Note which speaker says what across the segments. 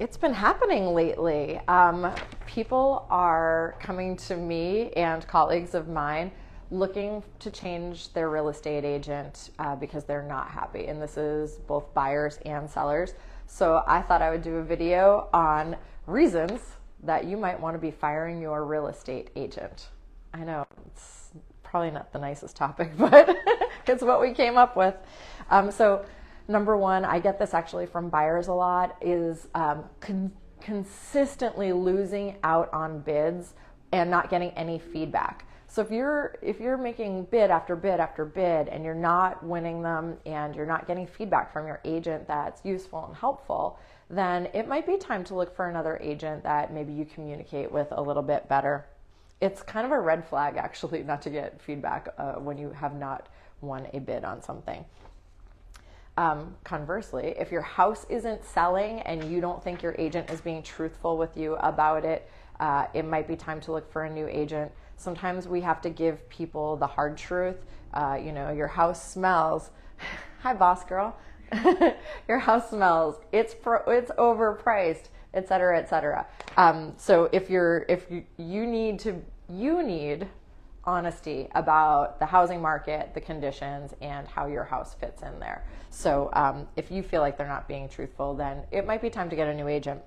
Speaker 1: It's been happening lately. People are coming to me and colleagues of mine looking to change their real estate agent because they're not happy. And this is both buyers and sellers. So I thought I would do a video on reasons that you might want to be firing your real estate agent. I know it's probably not the nicest topic, but it's what we came up with. So number one, I get this actually from buyers a lot, is consistently losing out on bids and not getting any feedback. So if you're making bid after bid after bid and you're not winning them and you're not getting feedback from your agent that's useful and helpful, then it might be time to look for another agent that maybe you communicate with a little bit better. It's kind of a red flag actually not to get feedback when you have not won a bid on something. Conversely, if your house isn't selling and you don't think your agent is being truthful with you about it, it might be time to look for a new agent. Sometimes we have to give people the hard truth. Your house smells. Hi, boss girl. Your house smells. It's overpriced, et cetera, et cetera. So if you need honesty about the housing market, the conditions, and how your house fits in there. So if you feel like they're not being truthful, then it might be time to get a new agent.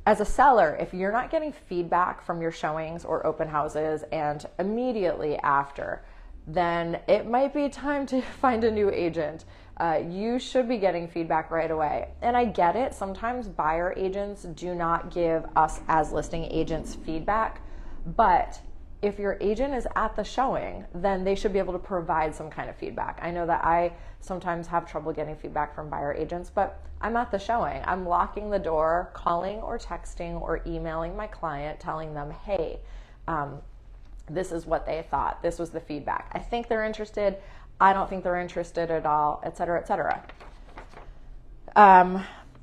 Speaker 1: As a seller, if you're not getting feedback from your showings or open houses and immediately after, then it might be time to find a new agent. You should be getting feedback right away. And I get it. Sometimes buyer agents do not give us as listing agents feedback, but if your agent is at the showing, then they should be able to provide some kind of feedback. I know that I sometimes have trouble getting feedback from buyer agents, but I'm at the showing. I'm locking the door, calling or texting or emailing my client, telling them, hey, this is what they thought. This was the feedback. I think they're interested. I don't think they're interested at all, et cetera, et cetera.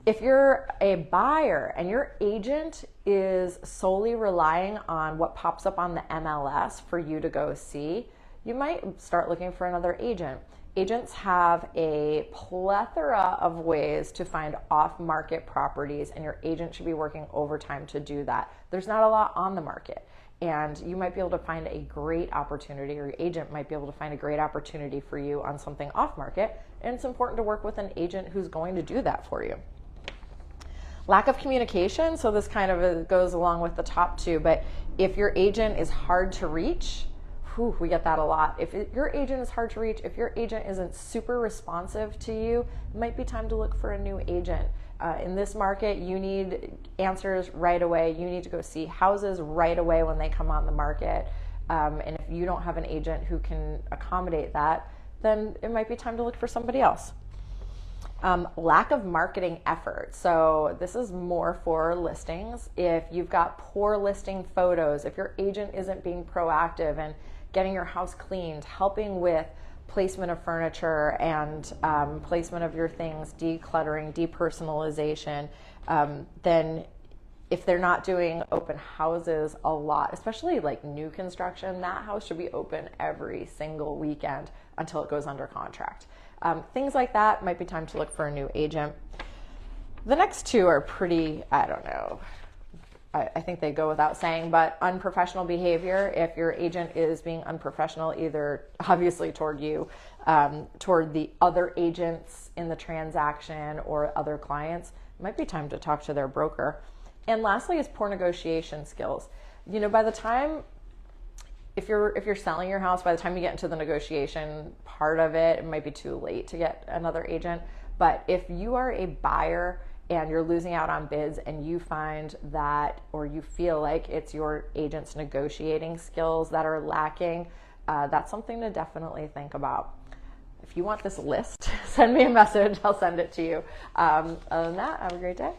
Speaker 1: If you're a buyer and your agent is solely relying on what pops up on the MLS for you to go see, you might start looking for another agent. Agents have a plethora of ways to find off-market properties, and your agent should be working overtime to do that. There's not a lot on the market, and you might be able to find a great opportunity, or your agent might be able to find a great opportunity for you on something off-market, and it's important to work with an agent who's going to do that for you. Lack of communication, so this kind of goes along with the top two, but if your agent is hard to reach, we get that a lot. If your agent is hard to reach, if your agent isn't super responsive to you, it might be time to look for a new agent. In this market, you need answers right away. You need to go see houses right away when they come on the market. And if you don't have an agent who can accommodate that, then it might be time to look for somebody else. Lack of marketing effort. So this is more for listings. If you've got poor listing photos, if your agent isn't being proactive and getting your house cleaned, helping with placement of furniture and placement of your things, decluttering, depersonalization, then if they're not doing open houses a lot, especially like new construction, that house should be open every single weekend until it goes under contract. Things like that might be time to look for a new agent. The next two are pretty, I don't know, I think they go without saying, but unprofessional behavior. If your agent is being unprofessional, either obviously toward you, toward the other agents in the transaction or other clients, it might be time to talk to their broker. And lastly is poor negotiation skills. By the time, if you're selling your house, by the time you get into the negotiation part of it, it might be too late to get another agent. But if you are a buyer and you're losing out on bids and you find that, or you feel like it's your agent's negotiating skills that are lacking, that's something to definitely think about. If you want this list, send me a message. I'll send it to you. Other than that, have a great day.